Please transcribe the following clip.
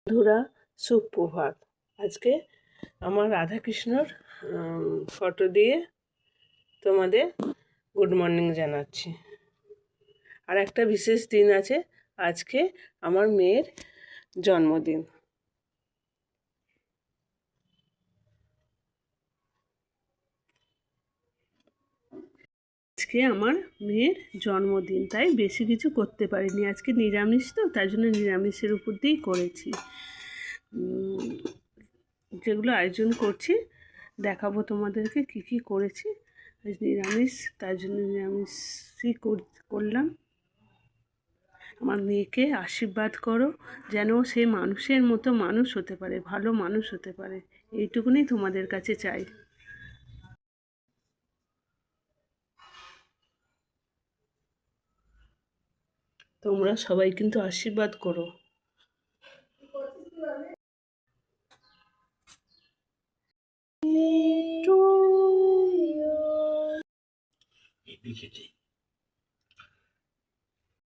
বন্ধুরা, সুপ্রভাত। আজকে আমার রাধাকৃষ্ণর ফটো দিয়ে তোমাদের গুড মর্নিং জানাচ্ছি। আর একটা বিশেষ দিন আছে, আজকে আমার মেয়ের জন্মদিন। আজকে আমার মেয়ের জন্মদিন, তাই বেশি কিছু করতে পারিনি। আজকে নিরামিষ তো, তাই জন্য নিরামিষের উপর দিয়েই করেছি। যেগুলো আয়োজন করছি দেখাবো তোমাদেরকে কি কি করেছি। আজ নিরামিষ, তাই জন্য নিরামিষই করলাম। আমার মেয়েকে আশীর্বাদ করো যেন সে মানুষের মতো মানুষ হতে পারে, ভালো মানুষ হতে পারে, এইটুকুনি তোমাদের কাছে চাই। তোমরা সবাই কিন্তু আশীর্বাদ করো।